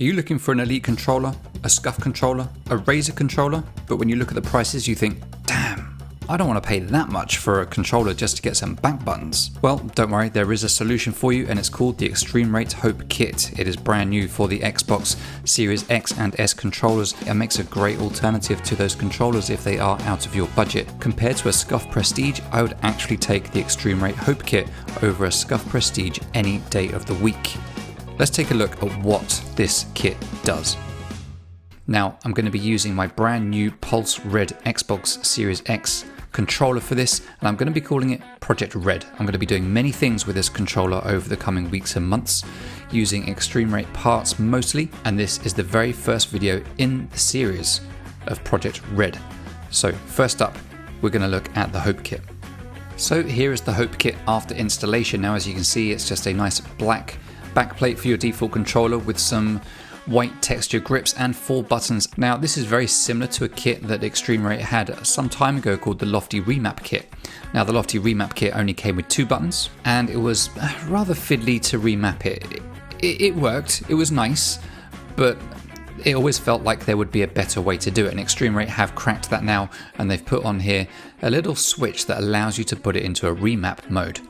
Are you looking for an Elite controller, a Scuf controller, a Razer controller, but when you look at the prices you think, damn, I don't want to pay that much for a controller just to get some back buttons? Well, don't worry, there is a solution for you and it's called the eXtremeRate Hope Kit. It is brand new for the Xbox Series X and S controllers and makes a great alternative to those controllers if they are out of your budget. Compared to a Scuf Prestige, I would actually take the eXtremeRate Hope Kit over a Scuf Prestige any day of the week. Let's take a look at what this kit does. Now, I'm going to be using my brand new Pulse Red Xbox Series X controller for this, and I'm going to be calling it Project Red. I'm going to be doing many things with this controller over the coming weeks and months, using eXtremeRate parts mostly, and this is the very first video in the series of Project Red. So first up, we're going to look at the Hope Kit. So here is the Hope Kit after installation. Now, as you can see, it's just a nice black backplate for your default controller with some white texture grips and 4 buttons. Now, this is very similar to a kit that eXtremeRate had some time ago called the Lofty Remap Kit. Now, the Lofty Remap Kit only came with 2 buttons and it was rather fiddly to remap it. It worked, it was nice, but it always felt like there would be a better way to do it, and eXtremeRate have cracked that now, and they've put on here a little switch that allows you to put it into a remap mode.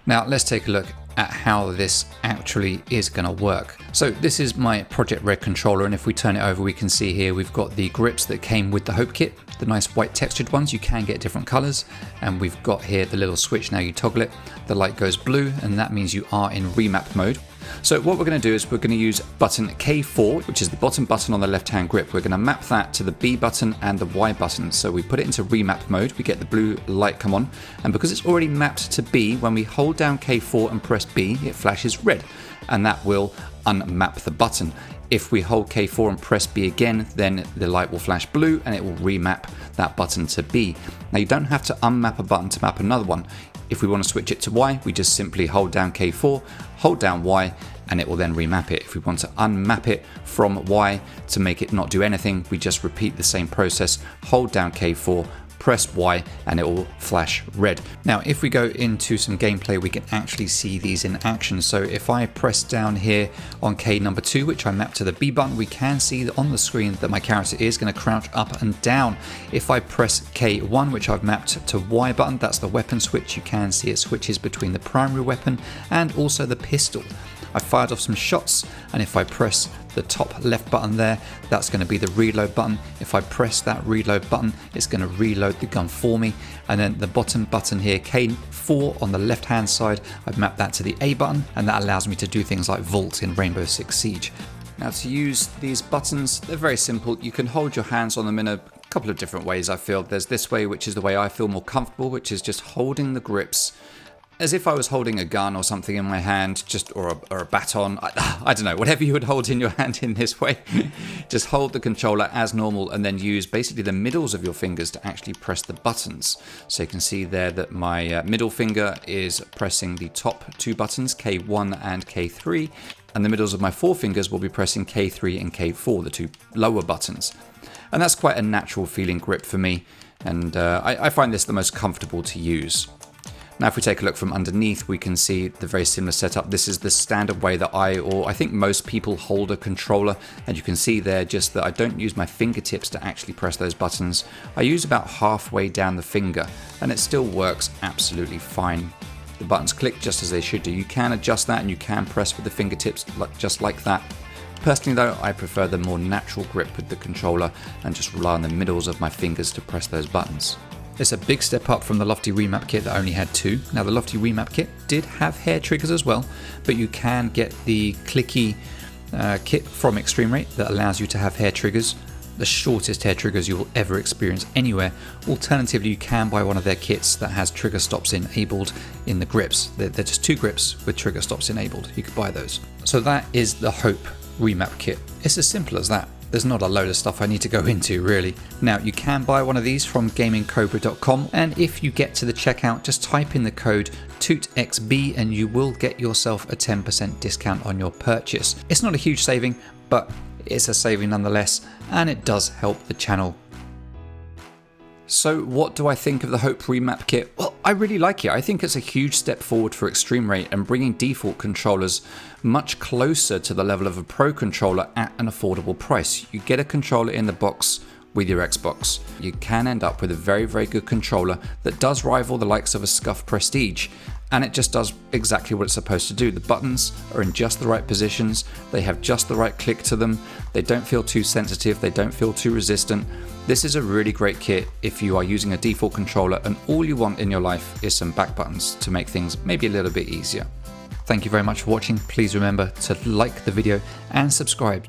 Now, let's take a look at how this actually is going to work. So this is my Project Red controller, and if we turn it over, we can see here we've got the grips that came with the Hope Kit, the nice white textured ones. You can get different colors, and we've got here the little switch. Now you toggle it, the light goes blue, and that means you are in remap mode. So what we're going to do is we're going to use button K4, which is the bottom button on the left hand grip. We're going to map that to the B button and the Y button. So we put it into remap mode, we get the blue light come on, and because it's already mapped to B, when we hold down K4 and press B, it flashes red, and that will unmap the button. If we hold K4 and press B again, then the light will flash blue and it will remap that button to B. Now, you don't have to unmap a button to map another one. If we want to switch it to Y, we just simply hold down K4, hold down Y, and it will then remap it. If we want to unmap it from Y to make it not do anything, we just repeat the same process, hold down K4, press Y, and it will flash red. Now, if we go into some gameplay, we can actually see these in action. So if I press down here on K number 2, which I map to the B button, we can see on the screen that my character is going to crouch up and down. If I press K1, which I've mapped to Y button, that's the weapon switch, you can see it switches between the primary weapon and also the pistol. I fired off some shots, and if I press the top left button there, that's going to be the reload button. If I press that reload button, it's going to reload the gun for me. And then the bottom button here, K4 on the left hand side, I've mapped that to the A button, and that allows me to do things like vault in Rainbow Six Siege. Now, to use these buttons, they're very simple. You can hold your hands on them in a couple of different ways. I feel there's this way, which is the way I feel more comfortable, which is just holding the grips as if I was holding a gun or something in my hand, or a baton. I don't know, whatever you would hold in your hand in this way. Just hold the controller as normal and then use basically the middles of your fingers to actually press the buttons. So you can see there that my middle finger is pressing the top 2 buttons, K1 and K3, and the middles of my forefingers will be pressing K3 and K4, the 2 lower buttons. And that's quite a natural feeling grip for me, and I find this the most comfortable to use. Now, if we take a look from underneath, we can see the very similar setup. This is the standard way that I think most people hold a controller, and you can see there just that I don't use my fingertips to actually press those buttons. I use about halfway down the finger, and it still works absolutely fine. The buttons click just as they should do. You can adjust that, and you can press with the fingertips just like that. Personally though, I prefer the more natural grip with the controller and just rely on the middles of my fingers to press those buttons. It's a big step up from the Lofty Remap Kit that only had 2. Now, the Lofty Remap Kit did have hair triggers as well, but you can get the CLICKY kit from eXtremeRate that allows you to have hair triggers, the shortest hair triggers you will ever experience anywhere. Alternatively, you can buy one of their kits that has trigger stops enabled in the grips. They're just 2 grips with trigger stops enabled. You could buy those. So that is the Hope Remap Kit. It's as simple as that. There's not a load of stuff I need to go into, really. Now, you can buy one of these from gamingcobra.com, and if you get to the checkout, just type in the code TootXB and you will get yourself a 10% discount on your purchase. It's not a huge saving, but it's a saving nonetheless, and it does help the channel. So what do I think of the Hope Remap Kit? Well, I really like it. I think it's a huge step forward for eXtremeRate and bringing default controllers much closer to the level of a pro controller at an affordable price. You get a controller in the box with your Xbox. You can end up with a very, very good controller that does rival the likes of a Scuf Prestige, and it just does exactly what it's supposed to do. The buttons are in just the right positions, they have just the right click to them, they don't feel too sensitive, they don't feel too resistant. This is a really great kit if you are using a default controller and all you want in your life is some back buttons to make things maybe a little bit easier. Thank you very much for watching. Please remember to like the video and subscribe.